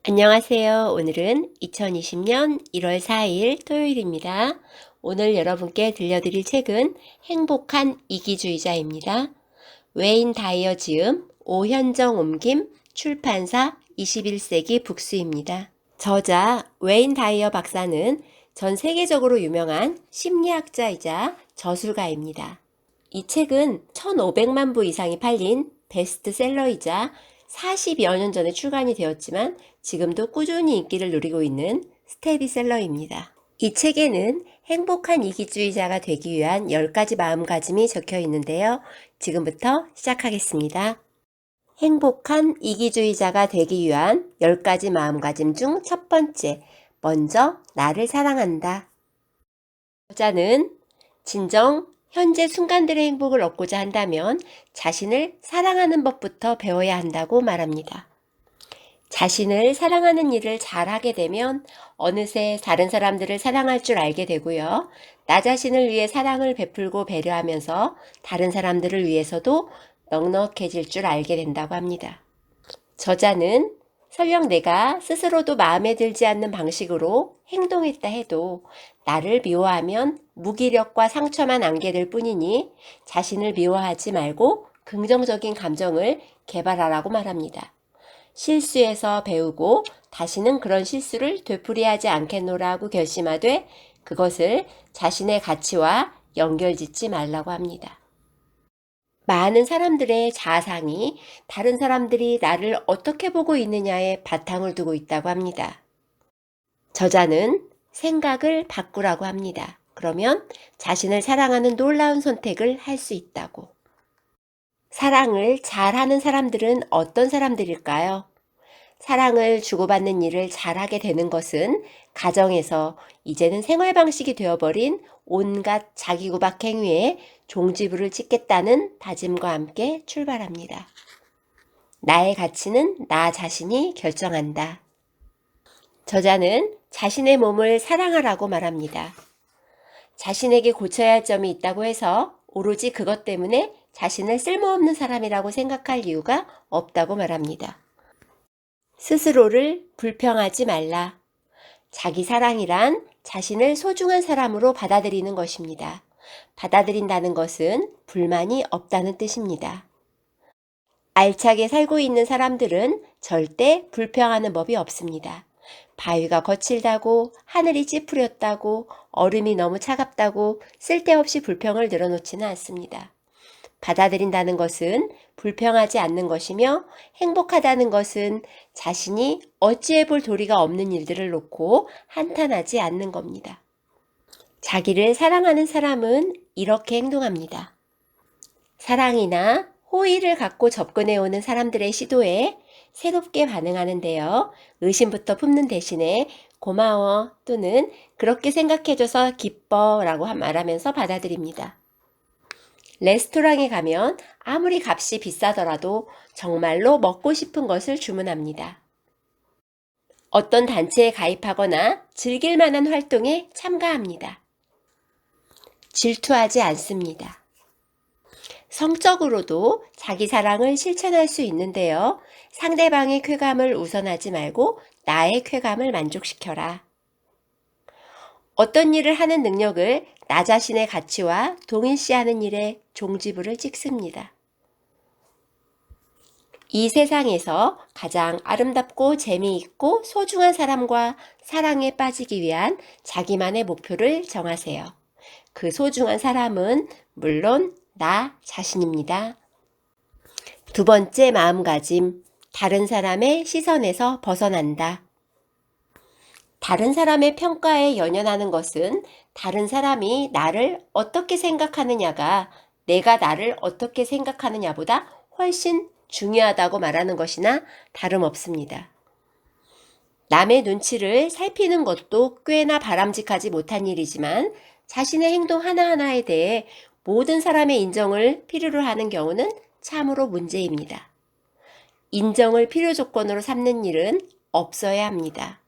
안녕하세요. 오늘은 2020년 1월 4일 토요일입니다. 오늘 여러분께 들려드릴 책은 행복한 이기주의자입니다. 웨인 다이어 지음, 오현정 옮김, 출판사 21세기 북수입니다. 저자 웨인 다이어 박사는 전 세계적으로 유명한 심리학자이자 저술가입니다. 이 책은 1,500만 부 이상이 팔린 베스트셀러이자 40여 년 전에 출간이 되었지만 지금도 꾸준히 인기를 누리고 있는 스테디셀러입니다. 이 책에는 행복한 이기주의자가 되기 위한 10가지 마음가짐이 적혀 있는데요. 지금부터 시작하겠습니다. 행복한 이기주의자가 되기 위한 10가지 마음가짐 중 첫 번째, 먼저 나를 사랑한다. 저자는 진정 현재 순간들의 행복을 얻고자 한다면 자신을 사랑하는 법부터 배워야 한다고 말합니다. 자신을 사랑하는 일을 잘하게 되면 어느새 다른 사람들을 사랑할 줄 알게 되고요. 나 자신을 위해 사랑을 베풀고 배려하면서 다른 사람들을 위해서도 넉넉해질 줄 알게 된다고 합니다. 저자는 설령 내가 스스로도 마음에 들지 않는 방식으로 행동했다 해도 나를 미워하면 무기력과 상처만 안게 될 뿐이니 자신을 미워하지 말고 긍정적인 감정을 개발하라고 말합니다. 실수에서 배우고 다시는 그런 실수를 되풀이하지 않겠노라고 결심하되 그것을 자신의 가치와 연결짓지 말라고 합니다. 많은 사람들의 자아상이 다른 사람들이 나를 어떻게 보고 있느냐에 바탕을 두고 있다고 합니다. 저자는 생각을 바꾸라고 합니다. 그러면 자신을 사랑하는 놀라운 선택을 할 수 있다고. 사랑을 잘하는 사람들은 어떤 사람들일까요? 사랑을 주고받는 일을 잘하게 되는 것은 가정에서 이제는 생활 방식이 되어버린 온갖 자기구박 행위에 종지부를 찍겠다는 다짐과 함께 출발합니다. 나의 가치는 나 자신이 결정한다. 저자는 자신의 몸을 사랑하라고 말합니다. 자신에게 고쳐야 할 점이 있다고 해서 오로지 그것 때문에 자신을 쓸모없는 사람이라고 생각할 이유가 없다고 말합니다. 스스로를 불평하지 말라. 자기 사랑이란 자신을 소중한 사람으로 받아들이는 것입니다. 받아들인다는 것은 불만이 없다는 뜻입니다. 알차게 살고 있는 사람들은 절대 불평하는 법이 없습니다. 바위가 거칠다고, 하늘이 찌푸렸다고, 얼음이 너무 차갑다고 쓸데없이 불평을 늘어놓지는 않습니다. 받아들인다는 것은 불평하지 않는 것이며 행복하다는 것은 자신이 어찌해 볼 도리가 없는 일들을 놓고 한탄하지 않는 겁니다. 자기를 사랑하는 사람은 이렇게 행동합니다. 사랑이나 호의를 갖고 접근해 오는 사람들의 시도에 새롭게 반응하는데요. 의심부터 품는 대신에 고마워 또는 그렇게 생각해줘서 기뻐 라고 말하면서 받아들입니다. 레스토랑에 가면 아무리 값이 비싸더라도 정말로 먹고 싶은 것을 주문합니다. 어떤 단체에 가입하거나 즐길 만한 활동에 참가합니다. 질투하지 않습니다. 성적으로도 자기 사랑을 실천할 수 있는데요. 상대방의 쾌감을 우선하지 말고 나의 쾌감을 만족시켜라. 어떤 일을 하는 능력을 나 자신의 가치와 동일시하는 일에 종지부를 찍습니다. 이 세상에서 가장 아름답고 재미있고 소중한 사람과 사랑에 빠지기 위한 자기만의 목표를 정하세요. 그 소중한 사람은 물론 나 자신입니다. 두 번째 마음가짐, 다른 사람의 시선에서 벗어난다. 다른 사람의 평가에 연연하는 것은 다른 사람이 나를 어떻게 생각하느냐가 내가 나를 어떻게 생각하느냐보다 훨씬 중요하다고 말하는 것이나 다름없습니다. 남의 눈치를 살피는 것도 꽤나 바람직하지 못한 일이지만 자신의 행동 하나하나에 대해 모든 사람의 인정을 필요로 하는 경우는 참으로 문제입니다. 인정을 필요 조건으로 삼는 일은 없어야 합니다.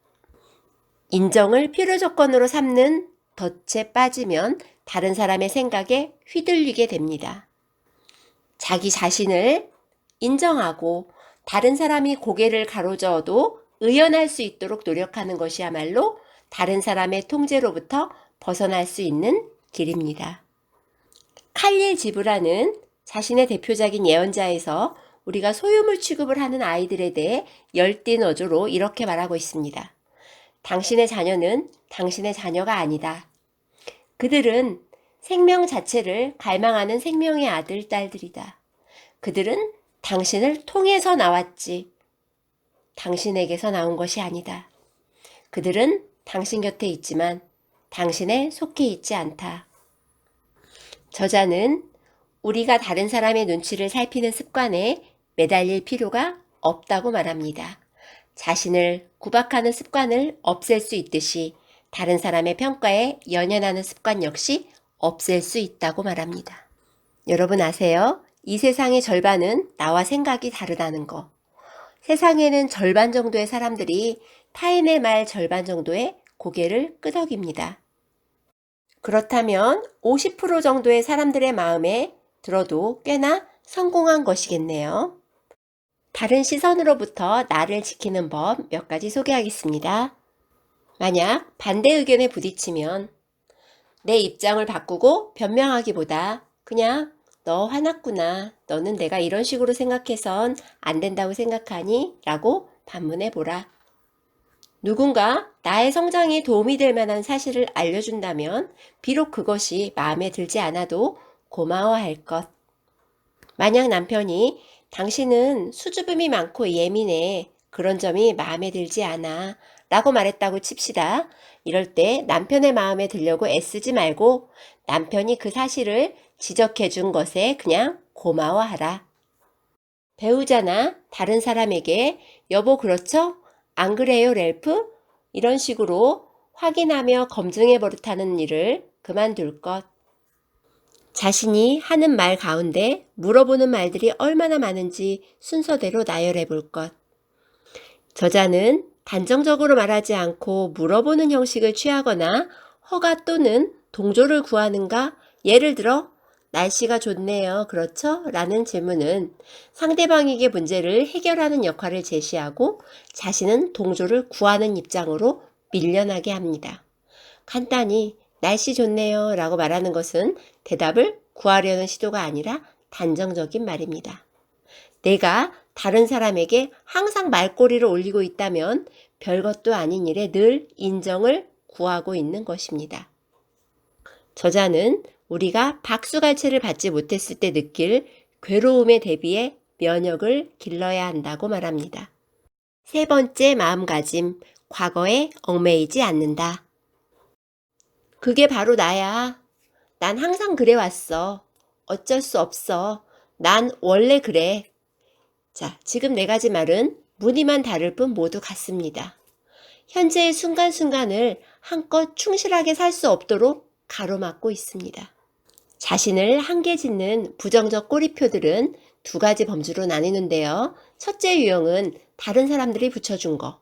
인정을 필요 조건으로 삼는 덫에 빠지면 다른 사람의 생각에 휘둘리게 됩니다. 자기 자신을 인정하고 다른 사람이 고개를 가로저어도 의연할 수 있도록 노력하는 것이야말로 다른 사람의 통제로부터 벗어날 수 있는 길입니다. 칼릴 지브라는 자신의 대표작인 예언자에서 우리가 소유물 취급을 하는 아이들에 대해 열띤 어조로 이렇게 말하고 있습니다. 당신의 자녀는 당신의 자녀가 아니다. 그들은 생명 자체를 갈망하는 생명의 아들, 딸들이다. 그들은 당신을 통해서 나왔지. 당신에게서 나온 것이 아니다. 그들은 당신 곁에 있지만 당신에 속해 있지 않다. 저자는 우리가 다른 사람의 눈치를 살피는 습관에 매달릴 필요가 없다고 말합니다. 자신을 구박하는 습관을 없앨 수 있듯이 다른 사람의 평가에 연연하는 습관 역시 없앨 수 있다고 말합니다. 여러분 아세요? 이 세상의 절반은 나와 생각이 다르다는 거. 세상에는 절반 정도의 사람들이 타인의 말 절반 정도의 고개를 끄덕입니다. 그렇다면 50% 정도의 사람들의 마음에 들어도 꽤나 성공한 것이겠네요. 다른 시선으로부터 나를 지키는 법 몇 가지 소개하겠습니다. 만약 반대 의견에 부딪히면 내 입장을 바꾸고 변명하기보다 그냥 너 화났구나. 너는 내가 이런 식으로 생각해선 안 된다고 생각하니? 라고 반문해보라. 누군가 나의 성장에 도움이 될 만한 사실을 알려준다면 비록 그것이 마음에 들지 않아도 고마워할 것. 만약 남편이 당신은 수줍음이 많고 예민해. 그런 점이 마음에 들지 않아. 라고 말했다고 칩시다. 이럴 때 남편의 마음에 들려고 애쓰지 말고 남편이 그 사실을 지적해 준 것에 그냥 고마워하라. 배우자나 다른 사람에게 여보 그렇죠? 안 그래요 렐프? 이런 식으로 확인하며 검증해 버릇하는 일을 그만둘 것. 자신이 하는 말 가운데 물어보는 말들이 얼마나 많은지 순서대로 나열해 볼 것. 저자는 단정적으로 말하지 않고 물어보는 형식을 취하거나 허가 또는 동조를 구하는가? 예를 들어 날씨가 좋네요. 그렇죠? 라는 질문은 상대방에게 문제를 해결하는 역할을 제시하고 자신은 동조를 구하는 입장으로 밀려나게 합니다. 간단히 날씨 좋네요 라고 말하는 것은 대답을 구하려는 시도가 아니라 단정적인 말입니다. 내가 다른 사람에게 항상 말꼬리를 올리고 있다면 별것도 아닌 일에 늘 인정을 구하고 있는 것입니다. 저자는 우리가 박수갈채를 받지 못했을 때 느낄 괴로움에 대비해 면역을 길러야 한다고 말합니다. 세 번째 마음가짐, 과거에 얽매이지 않는다. 그게 바로 나야. 난 항상 그래왔어. 어쩔 수 없어. 난 원래 그래. 자, 지금 네 가지 말은 무늬만 다를 뿐 모두 같습니다. 현재의 순간순간을 한껏 충실하게 살 수 없도록 가로막고 있습니다. 자신을 한계 짓는 부정적 꼬리표들은 두 가지 범주로 나뉘는데요. 첫째 유형은 다른 사람들이 붙여준 거.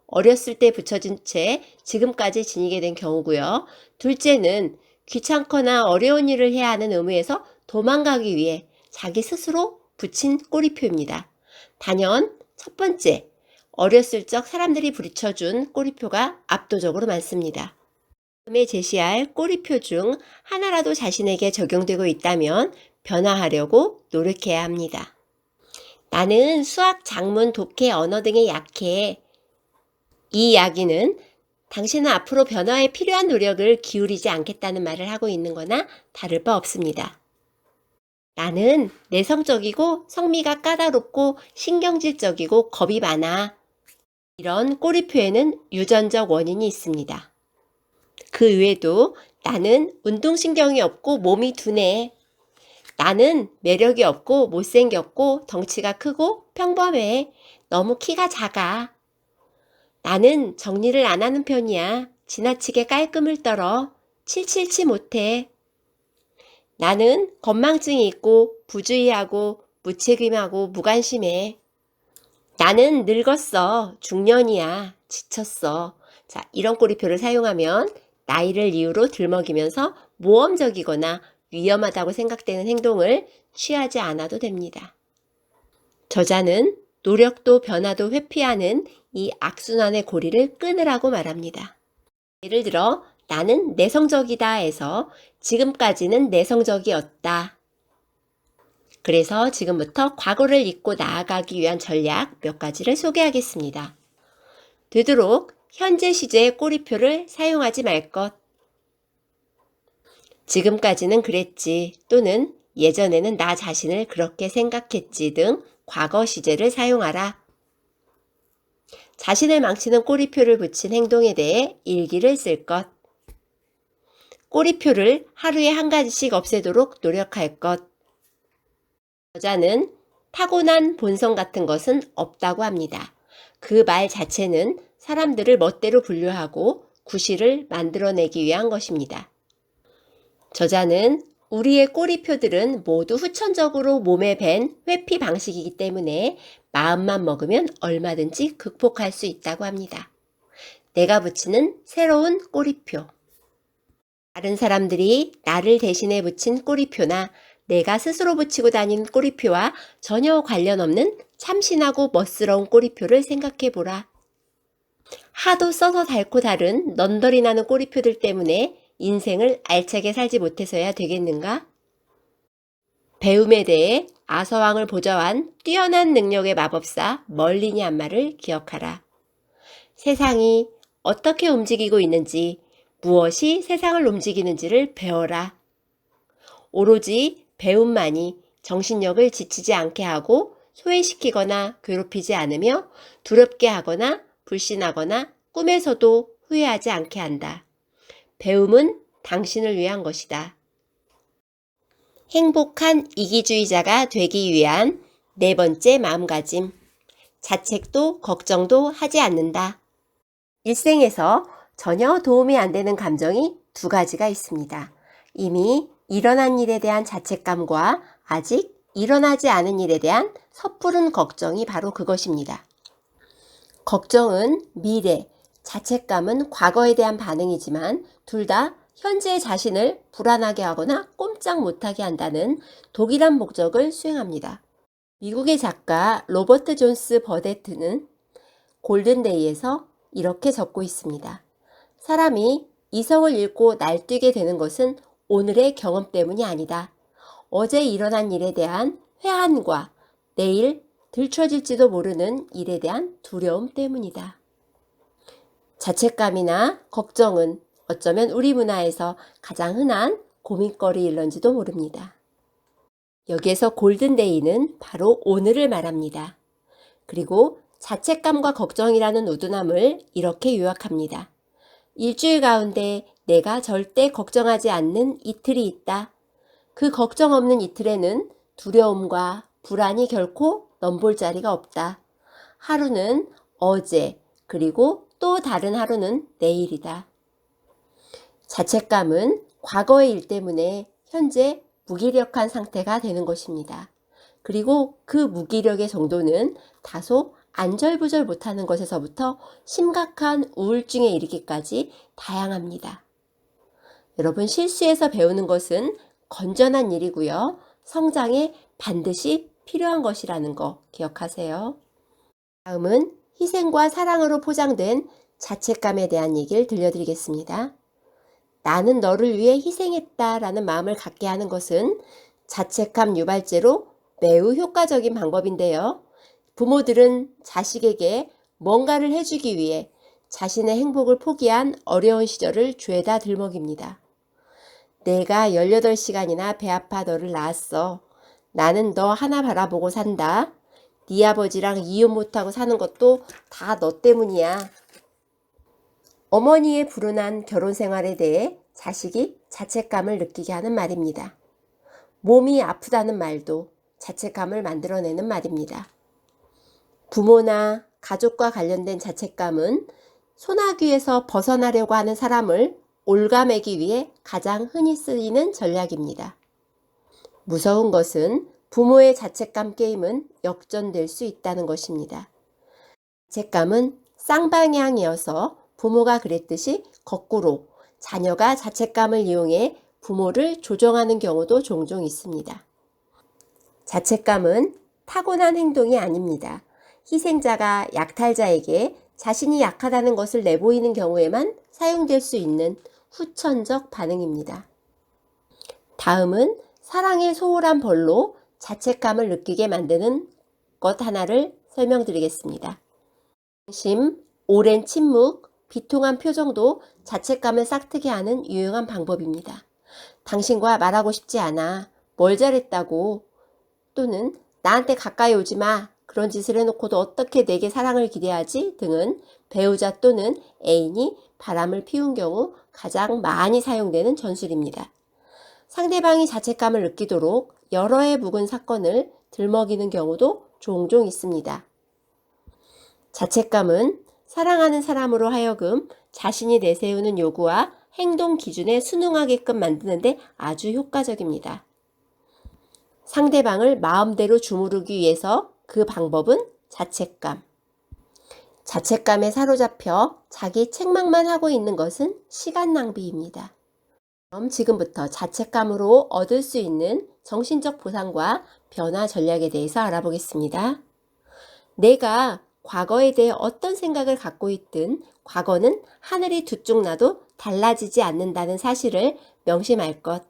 어렸을 때 붙여진 채 지금까지 지니게 된 경우고요. 둘째는 귀찮거나 어려운 일을 해야 하는 의무에서 도망가기 위해 자기 스스로 붙인 꼬리표입니다. 단연 첫 번째, 어렸을 적 사람들이 붙여준 꼬리표가 압도적으로 많습니다. 다음에 제시할 꼬리표 중 하나라도 자신에게 적용되고 있다면 변화하려고 노력해야 합니다. 나는 수학, 작문, 독해, 언어 등에 약해. 이 이야기는 당신은 앞으로 변화에 필요한 노력을 기울이지 않겠다는 말을 하고 있는 거나 다를 바 없습니다. 나는 내성적이고 성미가 까다롭고 신경질적이고 겁이 많아. 이런 꼬리표에는 유전적 원인이 있습니다. 그 외에도 나는 운동신경이 없고 몸이 둔해. 나는 매력이 없고 못생겼고 덩치가 크고 평범해. 너무 키가 작아. 나는 정리를 안 하는 편이야. 지나치게 깔끔을 떨어. 칠칠치 못해. 나는 건망증이 있고 부주의하고 무책임하고 무관심해. 나는 늙었어. 중년이야. 지쳤어. 자, 이런 꼬리표를 사용하면 나이를 이유로 들먹이면서 모험적이거나 위험하다고 생각되는 행동을 취하지 않아도 됩니다. 저자는 노력도 변화도 회피하는 이 악순환의 고리를 끊으라고 말합니다. 예를 들어 나는 내성적이다 해서 지금까지는 내성적이었다. 그래서 지금부터 과거를 잊고 나아가기 위한 전략 몇 가지를 소개하겠습니다. 되도록 현재 시제의 꼬리표를 사용하지 말 것. 지금까지는 그랬지 또는 예전에는 나 자신을 그렇게 생각했지 등 과거 시제를 사용하라. 자신을 망치는 꼬리표를 붙인 행동에 대해 일기를 쓸 것. 꼬리표를 하루에 한 가지씩 없애도록 노력할 것. 여자는 타고난 본성 같은 것은 없다고 합니다. 그 말 자체는 사람들을 멋대로 분류하고 구실을 만들어내기 위한 것입니다. 저자는 우리의 꼬리표들은 모두 후천적으로 몸에 밴 회피 방식이기 때문에 마음만 먹으면 얼마든지 극복할 수 있다고 합니다. 내가 붙이는 새로운 꼬리표. 다른 사람들이 나를 대신해 붙인 꼬리표나 내가 스스로 붙이고 다니는 꼬리표와 전혀 관련 없는 참신하고 멋스러운 꼬리표를 생각해보라. 하도 써서 닳고 다른 넌더리 나는 꼬리표들 때문에 인생을 알차게 살지 못해서야 되겠는가? 배움에 대해 아서왕을 보좌한 뛰어난 능력의 마법사 멀린이 한 말을 기억하라. 세상이 어떻게 움직이고 있는지, 무엇이 세상을 움직이는지를 배워라. 오로지 배움만이 정신력을 지치지 않게 하고 소외시키거나 괴롭히지 않으며 두렵게 하거나 불신하거나 꿈에서도 후회하지 않게 한다. 배움은 당신을 위한 것이다. 행복한 이기주의자가 되기 위한 네 번째 마음가짐. 자책도 걱정도 하지 않는다. 일생에서 전혀 도움이 안 되는 감정이 두 가지가 있습니다. 이미 일어난 일에 대한 자책감과 아직 일어나지 않은 일에 대한 섣부른 걱정이 바로 그것입니다. 걱정은 미래, 자책감은 과거에 대한 반응이지만 둘 다 현재 자신을 불안하게 하거나 꼼짝 못하게 한다는 독일한 목적을 수행합니다. 미국의 작가 로버트 존스 버데트는 골든데이에서 이렇게 적고 있습니다. 사람이 이성을 잃고 날뛰게 되는 것은 오늘의 경험 때문이 아니다. 어제 일어난 일에 대한 회한과 내일 들춰질지도 모르는 일에 대한 두려움 때문이다. 자책감이나 걱정은 어쩌면 우리 문화에서 가장 흔한 고민거리일런지도 모릅니다. 여기에서 골든데이는 바로 오늘을 말합니다. 그리고 자책감과 걱정이라는 우둔함을 이렇게 요약합니다. 일주일 가운데 내가 절대 걱정하지 않는 이틀이 있다. 그 걱정 없는 이틀에는 두려움과 불안이 결코 넘볼 자리가 없다. 하루는 어제, 그리고 또 다른 하루는 내일이다. 자책감은 과거의 일 때문에 현재 무기력한 상태가 되는 것입니다. 그리고 그 무기력의 정도는 다소 안절부절 못하는 것에서부터 심각한 우울증에 이르기까지 다양합니다. 여러분, 실수에서 배우는 것은 건전한 일이고요. 성장에 반드시 필요한 것이라는 거 기억하세요. 다음은 희생과 사랑으로 포장된 자책감에 대한 얘기를 들려드리겠습니다. 나는 너를 위해 희생했다라는 마음을 갖게 하는 것은 자책감 유발제로 매우 효과적인 방법인데요. 부모들은 자식에게 뭔가를 해주기 위해 자신의 행복을 포기한 어려운 시절을 죄다 들먹입니다. 내가 18시간이나 배 아파 너를 낳았어. 나는 너 하나 바라보고 산다. 네 아버지랑 이혼 못하고 사는 것도 다 너 때문이야. 어머니의 불운한 결혼 생활에 대해 자식이 자책감을 느끼게 하는 말입니다. 몸이 아프다는 말도 자책감을 만들어내는 말입니다. 부모나 가족과 관련된 자책감은 소나귀에서 벗어나려고 하는 사람을 올가매기 위해 가장 흔히 쓰이는 전략입니다. 무서운 것은 부모의 자책감 게임은 역전될 수 있다는 것입니다. 자책감은 쌍방향이어서 부모가 그랬듯이 거꾸로 자녀가 자책감을 이용해 부모를 조정하는 경우도 종종 있습니다. 자책감은 타고난 행동이 아닙니다. 희생자가 약탈자에게 자신이 약하다는 것을 내보이는 경우에만 사용될 수 있는 후천적 반응입니다. 다음은 사랑의 소홀한 벌로 자책감을 느끼게 만드는 것 하나를 설명드리겠습니다. 심, 오랜 침묵, 비통한 표정도 자책감을 싹트게 하는 유용한 방법입니다. 당신과 말하고 싶지 않아. 뭘 잘했다고. 또는 나한테 가까이 오지 마. 그런 짓을 해놓고도 어떻게 내게 사랑을 기대하지? 등은 배우자 또는 애인이 바람을 피운 경우 가장 많이 사용되는 전술입니다. 상대방이 자책감을 느끼도록 여러 해 묵은 사건을 들먹이는 경우도 종종 있습니다. 자책감은 사랑하는 사람으로 하여금 자신이 내세우는 요구와 행동 기준에 순응하게끔 만드는데 아주 효과적입니다. 상대방을 마음대로 주무르기 위해서 그 방법은 자책감. 자책감에 사로잡혀 자기 책망만 하고 있는 것은 시간 낭비입니다. 그럼 지금부터 자책감으로 얻을 수 있는 정신적 보상과 변화 전략에 대해서 알아보겠습니다. 내가 과거에 대해 어떤 생각을 갖고 있든 과거는 하늘이 두 쪽 나도 달라지지 않는다는 사실을 명심할 것.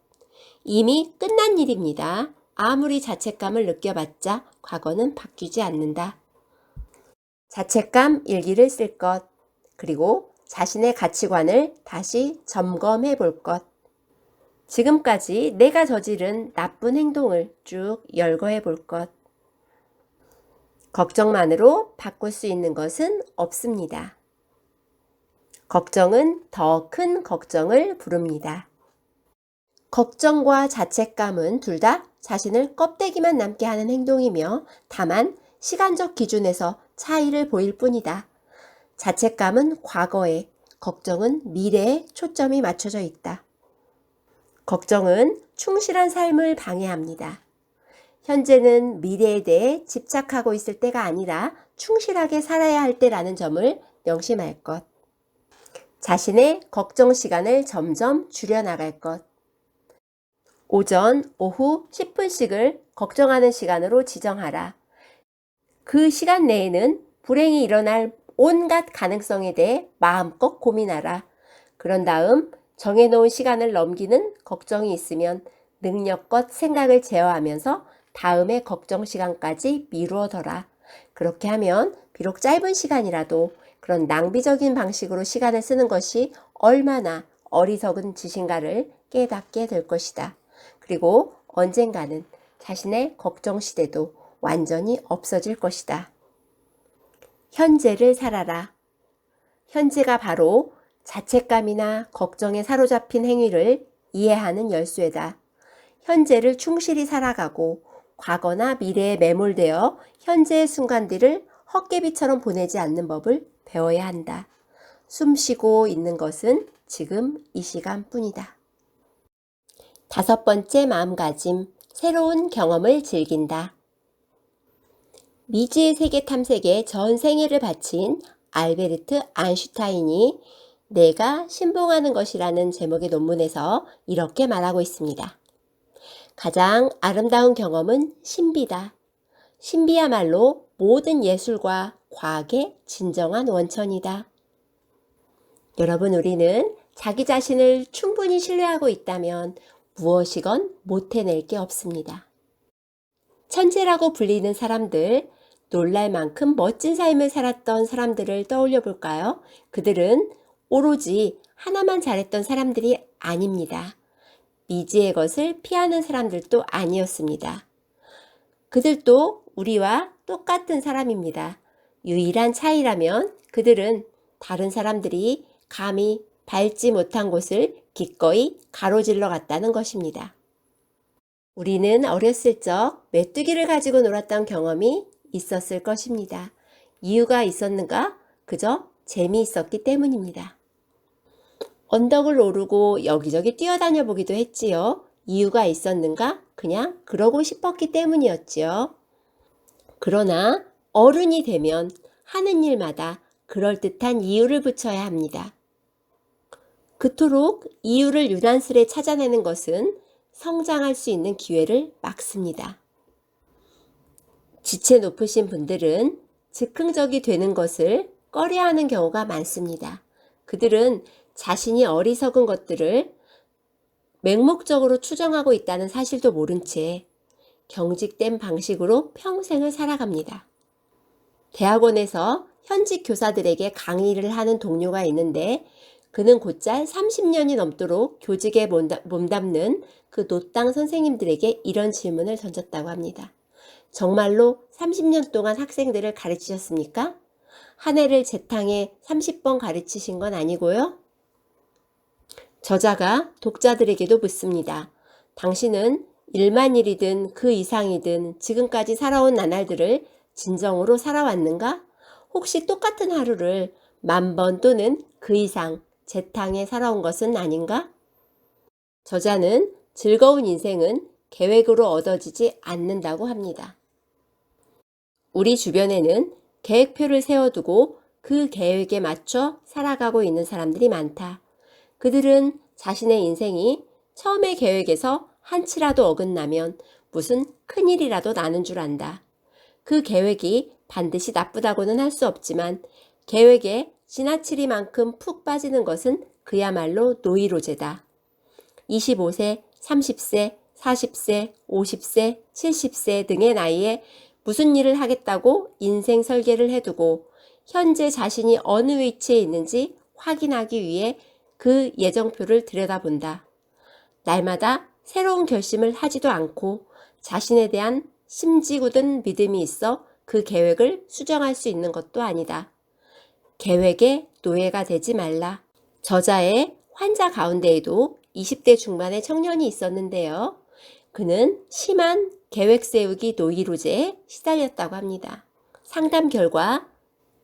이미 끝난 일입니다. 아무리 자책감을 느껴봤자 과거는 바뀌지 않는다. 자책감 일기를 쓸 것. 그리고 자신의 가치관을 다시 점검해 볼 것. 지금까지 내가 저지른 나쁜 행동을 쭉 열거해 볼 것. 걱정만으로 바꿀 수 있는 것은 없습니다. 걱정은 더 큰 걱정을 부릅니다. 걱정과 자책감은 둘 다 자신을 껍데기만 남게 하는 행동이며 다만 시간적 기준에서 차이를 보일 뿐이다. 자책감은 과거에, 걱정은 미래에 초점이 맞춰져 있다. 걱정은 충실한 삶을 방해합니다. 현재는 미래에 대해 집착하고 있을 때가 아니라 충실하게 살아야 할 때라는 점을 명심할 것. 자신의 걱정 시간을 점점 줄여나갈 것. 오전, 오후 10분씩을 걱정하는 시간으로 지정하라. 그 시간 내에는 불행이 일어날 온갖 가능성에 대해 마음껏 고민하라. 그런 다음 정해놓은 시간을 넘기는 걱정이 있으면 능력껏 생각을 제어하면서 다음의 걱정 시간까지 미루어둬라. 그렇게 하면 비록 짧은 시간이라도 그런 낭비적인 방식으로 시간을 쓰는 것이 얼마나 어리석은 짓인가를 깨닫게 될 것이다. 그리고 언젠가는 자신의 걱정 시대도 완전히 없어질 것이다. 현재를 살아라. 현재가 바로 자책감이나 걱정에 사로잡힌 행위를 이해하는 열쇠다. 현재를 충실히 살아가고 과거나 미래에 매몰되어 현재의 순간들을 헛개비처럼 보내지 않는 법을 배워야 한다. 숨 쉬고 있는 것은 지금 이 시간뿐이다. 5번째 마음가짐, 새로운 경험을 즐긴다. 미지의 세계 탐색에 전 생애를 바친 알베르트 아인슈타인이 내가 신봉하는 것이라는 제목의 논문에서 이렇게 말하고 있습니다. 가장 아름다운 경험은 신비다. 신비야말로 모든 예술과 과학의 진정한 원천이다. 여러분, 우리는 자기 자신을 충분히 신뢰하고 있다면 무엇이건 못 해낼 게 없습니다. 천재라고 불리는 사람들, 놀랄 만큼 멋진 삶을 살았던 사람들을 떠올려 볼까요? 그들은 오로지 하나만 잘했던 사람들이 아닙니다. 미지의 것을 피하는 사람들도 아니었습니다. 그들도 우리와 똑같은 사람입니다. 유일한 차이라면 그들은 다른 사람들이 감히 밟지 못한 곳을 기꺼이 가로질러 갔다는 것입니다. 우리는 어렸을 적 메뚜기를 가지고 놀았던 경험이 있었을 것입니다. 이유가 있었는가? 그저 재미있었기 때문입니다. 언덕을 오르고 여기저기 뛰어다녀 보기도 했지요. 이유가 있었는가? 그냥 그러고 싶었기 때문이었지요. 그러나 어른이 되면 하는 일마다 그럴듯한 이유를 붙여야 합니다. 그토록 이유를 유난스레 찾아내는 것은 성장할 수 있는 기회를 막습니다. 지체 높으신 분들은 즉흥적이 되는 것을 꺼려하는 경우가 많습니다. 그들은 자신이 어리석은 것들을 맹목적으로 추정하고 있다는 사실도 모른 채 경직된 방식으로 평생을 살아갑니다. 대학원에서 현직 교사들에게 강의를 하는 동료가 있는데 그는 곧잘 30년이 넘도록 교직에 몸담는 그 노땅 선생님들에게 이런 질문을 던졌다고 합니다. 정말로 30년 동안 학생들을 가르치셨습니까? 한 해를 재탕에 30번 가르치신 건 아니고요? 저자가 독자들에게도 묻습니다. 당신은 1만 일이든 그 이상이든 지금까지 살아온 나날들을 진정으로 살아왔는가? 혹시 똑같은 하루를 10,000번 또는 그 이상 재탕에 살아온 것은 아닌가? 저자는 즐거운 인생은 계획으로 얻어지지 않는다고 합니다. 우리 주변에는 계획표를 세워두고 그 계획에 맞춰 살아가고 있는 사람들이 많다. 그들은 자신의 인생이 처음의 계획에서 한치라도 어긋나면 무슨 큰일이라도 나는 줄 안다. 그 계획이 반드시 나쁘다고는 할 수 없지만 계획에 지나치리만큼 푹 빠지는 것은 그야말로 노이로제다. 25세, 30세, 40세, 50세, 70세 등의 나이에 무슨 일을 하겠다고 인생 설계를 해두고 현재 자신이 어느 위치에 있는지 확인하기 위해 그 예정표를 들여다본다. 날마다 새로운 결심을 하지도 않고 자신에 대한 심지궂은 믿음이 있어 그 계획을 수정할 수 있는 것도 아니다. 계획의 노예가 되지 말라. 저자의 환자 가운데에도 20대 중반의 청년이 있었는데요. 그는 심한 계획 세우기 노이로제에 시달렸다고 합니다. 상담 결과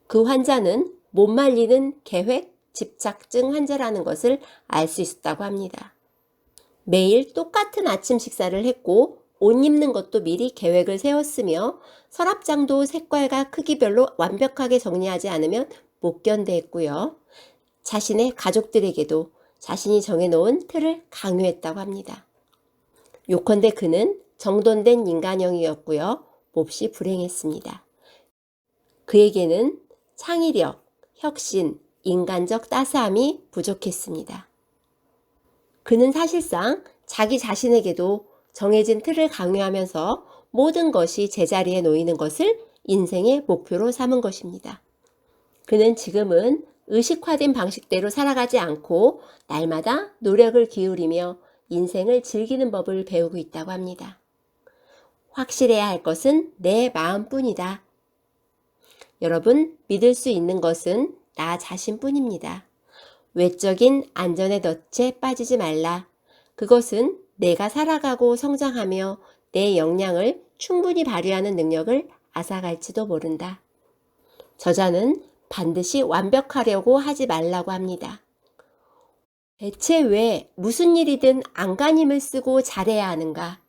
그 환자는 못 말리는 계획 집착증 환자라는 것을 알 수 있었다고 합니다. 매일 똑같은 아침 식사를 했고 옷 입는 것도 미리 계획을 세웠으며 서랍장도 색깔과 크기별로 완벽하게 정리하지 않으면 못 견뎌했고요. 자신의 가족들에게도 자신이 정해놓은 틀을 강요했다고 합니다. 요컨대 그는 정돈된 인간형이었고요. 몹시 불행했습니다. 그에게는 창의력, 혁신, 인간적 따스함이 부족했습니다. 그는 사실상 자기 자신에게도 정해진 틀을 강요하면서 모든 것이 제자리에 놓이는 것을 인생의 목표로 삼은 것입니다. 그는 지금은 의식화된 방식대로 살아가지 않고 날마다 노력을 기울이며 인생을 즐기는 법을 배우고 있다고 합니다. 확실해야 할 것은 내 마음뿐이다. 여러분, 믿을 수 있는 것은 나 자신뿐입니다. 외적인 안전의 덫에 빠지지 말라. 그것은 내가 살아가고 성장하며 내 역량을 충분히 발휘하는 능력을 앗아갈지도 모른다. 저자는 반드시 완벽하려고 하지 말라고 합니다. 대체 왜 무슨 일이든 안간힘을 쓰고 잘해야 하는가?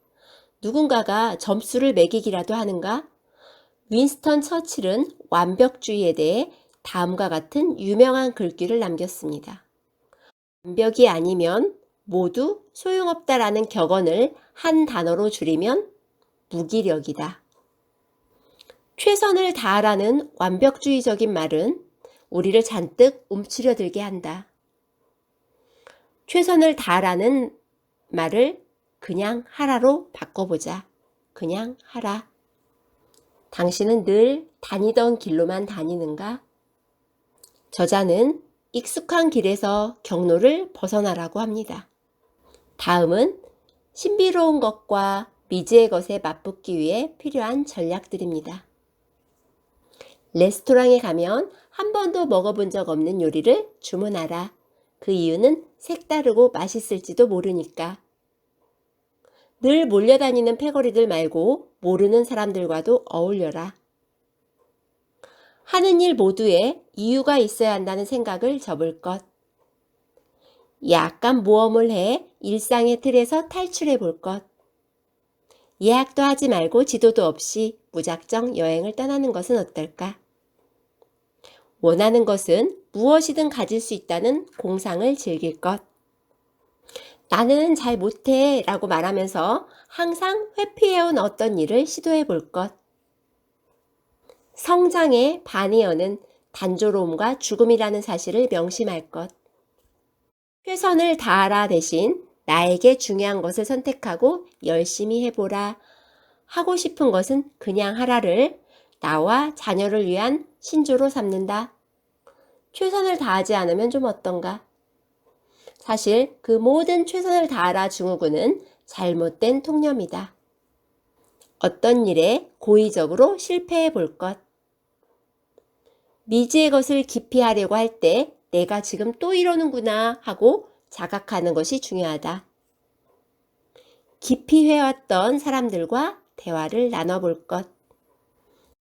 누군가가 점수를 매기기라도 하는가? 윈스턴 처칠은 완벽주의에 대해 다음과 같은 유명한 글귀를 남겼습니다. 완벽이 아니면 모두 소용없다라는 격언을 한 단어로 줄이면 무기력이다. 최선을 다하라는 완벽주의적인 말은 우리를 잔뜩 움츠려들게 한다. 최선을 다하라는 말을 그냥 하라로 바꿔보자. 그냥 하라. 당신은 늘 다니던 길로만 다니는가? 저자는 익숙한 길에서 경로를 벗어나라고 합니다. 다음은 신비로운 것과 미지의 것에 맞붙기 위해 필요한 전략들입니다. 레스토랑에 가면 한 번도 먹어본 적 없는 요리를 주문하라. 그 이유는 색다르고 맛있을지도 모르니까. 늘 몰려다니는 패거리들 말고 모르는 사람들과도 어울려라. 하는 일 모두에 이유가 있어야 한다는 생각을 접을 것. 약간 모험을 해 일상의 틀에서 탈출해 볼 것. 예약도 하지 말고 지도도 없이 무작정 여행을 떠나는 것은 어떨까? 원하는 것은 무엇이든 가질 수 있다는 공상을 즐길 것. 나는 잘 못해 라고 말하면서 항상 회피해온 어떤 일을 시도해 볼 것. 성장의 반이 여는 단조로움과 죽음이라는 사실을 명심할 것. 최선을 다하라 대신 나에게 중요한 것을 선택하고 열심히 해보라. 하고 싶은 것은 그냥 하라를 나와 자녀를 위한 신조로 삼는다. 최선을 다하지 않으면 좀 어떤가? 사실 그 모든 최선을 다하라 증후군은 잘못된 통념이다. 어떤 일에 고의적으로 실패해 볼 것. 미지의 것을 깊이 하려고 할 때 내가 지금 또 이러는구나 하고 자각하는 것이 중요하다. 깊이 해왔던 사람들과 대화를 나눠볼 것.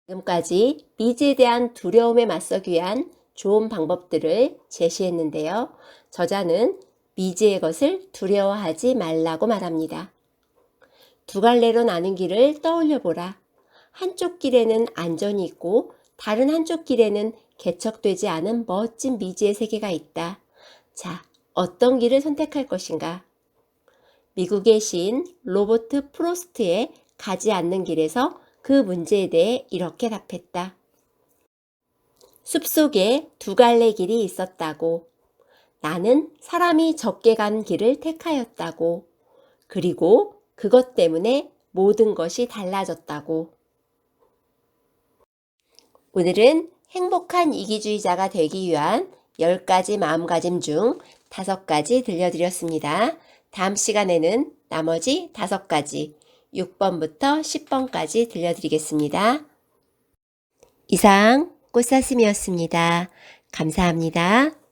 지금까지 미지에 대한 두려움에 맞서기 위한 좋은 방법들을 제시했는데요. 저자는 미지의 것을 두려워하지 말라고 말합니다. 두 갈래로 나눈 길을 떠올려 보라. 한쪽 길에는 안전이 있고 다른 한쪽 길에는 개척되지 않은 멋진 미지의 세계가 있다. 자, 어떤 길을 선택할 것인가? 미국의 시인 로버트 프로스트의 가지 않는 길에서 그 문제에 대해 이렇게 답했다. 숲속에 두 갈래 길이 있었다고. 나는 사람이 적게 간 길을 택하였다고. 그리고 그것 때문에 모든 것이 달라졌다고. 오늘은 행복한 이기주의자가 되기 위한 10가지 마음가짐 중 5가지 들려드렸습니다. 다음 시간에는 나머지 5가지 6번부터 10번까지 들려드리겠습니다. 이상 꽃사슴이었습니다. 감사합니다.